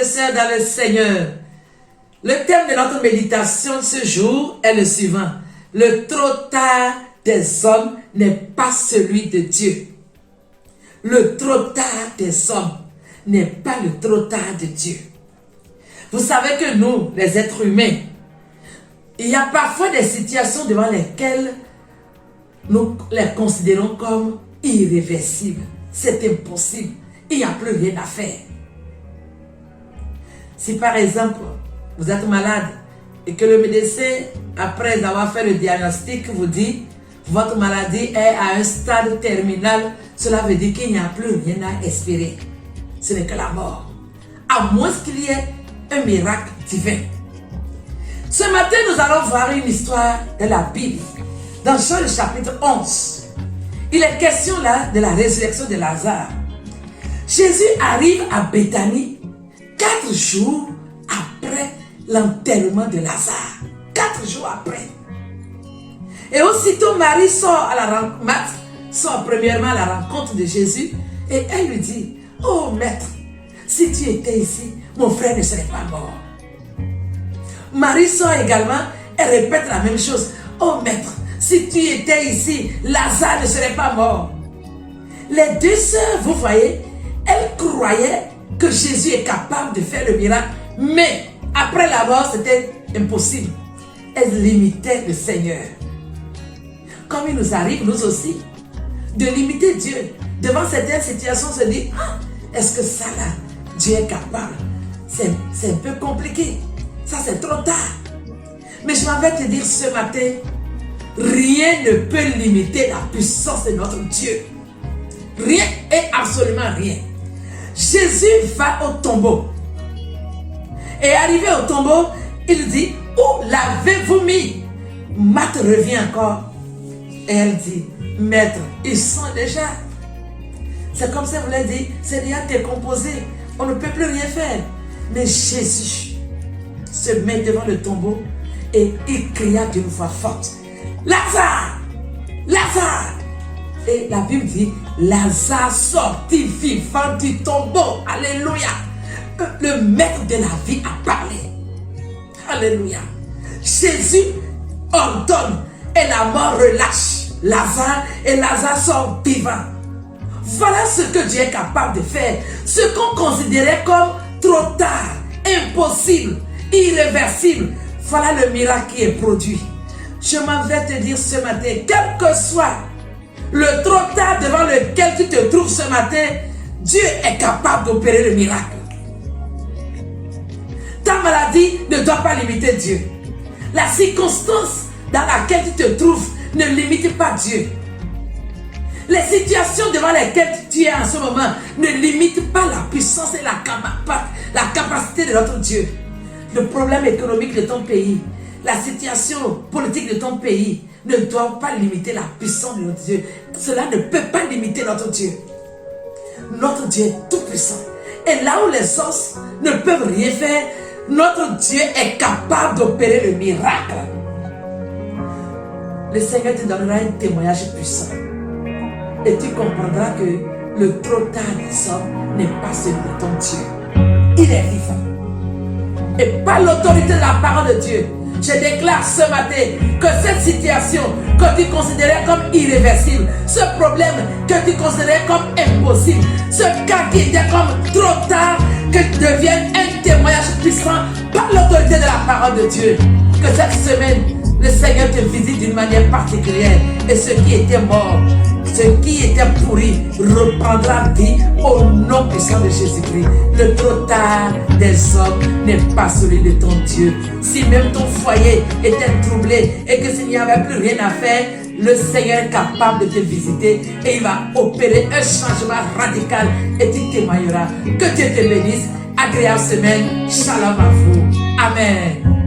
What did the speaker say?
et sœurs dans le Seigneur. Le thème de notre méditation ce jour est le suivant. Le trop tard des hommes n'est pas celui de Dieu. Le trop tard des hommes n'est pas le trop tard de Dieu. Vous savez que nous, les êtres humains, il y a parfois des situations devant lesquelles nous les considérons comme irréversibles. C'est impossible. Il n'y a plus rien à faire. Si par exemple, vous êtes malade et que le médecin, après avoir fait le diagnostic, vous dit votre maladie est à un stade terminal, cela veut dire qu'il n'y a plus rien à espérer. Ce n'est que la mort. À moins qu'il y ait un miracle divin. Ce matin, nous allons voir une histoire de la Bible. Dans Jean le chapitre 11, il est question là de la résurrection de Lazare. Jésus arrive à Béthanie 4 jours après l'enterrement de Lazare. 4 jours après. Et aussitôt Marie sort premièrement à la rencontre de Jésus et elle lui dit, oh maître, si tu étais ici, mon frère ne serait pas mort. Marie sort également et répète la même chose. Oh maître, si tu étais ici, Lazare ne serait pas mort. Les deux sœurs, vous voyez, elles croyaient que Jésus est capable de faire le miracle, mais après la mort, c'était impossible. Elles limitaient le Seigneur. Comme il nous arrive, nous aussi, de limiter Dieu. Devant certaines situations, on se dit, ah, est-ce que ça là, Dieu est capable? C'est un peu compliqué. Ça, c'est trop tard. Mais je m'en vais te dire ce matin, rien ne peut limiter la puissance de notre Dieu. Rien et absolument rien. Jésus va au tombeau. Et arrivé au tombeau, il dit, où l'avez-vous mis? Marthe revient encore. Et elle dit, maître, ils sont déjà. C'est comme ça, vous l'avez dit, c'est déjà décomposé. On ne peut plus rien faire. Mais Jésus se met devant le tombeau et il cria d'une voix forte, Lazare! Lazare! Et la Bible dit, Lazare sortit vivant du tombeau. Alléluia! Le maître de la vie a parlé. Alléluia! Jésus ordonne et la mort relâche Lazare et Lazare sort vivant. Voilà ce que Dieu est capable de faire. Ce qu'on considérait comme trop tard, impossible, irréversible. Voilà le miracle qui est produit. Je m'en vais te dire ce matin, quel que soit le trop tard devant lequel tu te trouves ce matin, Dieu est capable d'opérer le miracle. Ta maladie ne doit pas limiter Dieu. La circonstance dans laquelle tu te trouves ne limite pas Dieu. Les situations devant lesquelles tu es en ce moment ne limitent pas la puissance et la capacité de notre Dieu. Le problème économique de ton pays, la situation politique de ton pays ne doit pas limiter la puissance de notre Dieu. Cela ne peut pas limiter notre Dieu. Notre Dieu est tout puissant. Et là où les os ne peuvent rien faire, notre Dieu est capable d'opérer le miracle. Le Seigneur te donnera un témoignage puissant. Et tu comprendras que le trop tard des hommes n'est pas celui de ton Dieu. Il est vivant. Et par l'autorité de la parole de Dieu, je déclare ce matin que cette situation que tu considérais comme irréversible, ce problème que tu considérais comme impossible, ce cas qui était comme trop tard, que devienne un témoignage puissant par l'autorité de la parole de Dieu. Que cette semaine, le Seigneur te visite d'une manière particulière et ce qui était mort, ce qui était pourri reprendra vie au nom puissant de Jésus-Christ. Le trop tard des hommes n'est pas celui de ton Dieu. Si même ton foyer était troublé et que s'il n'y avait plus rien à faire, le Seigneur est capable de te visiter et il va opérer un changement radical et tu témoigneras. Que Dieu te bénisse. Agréable semaine. Shalom à vous. Amen.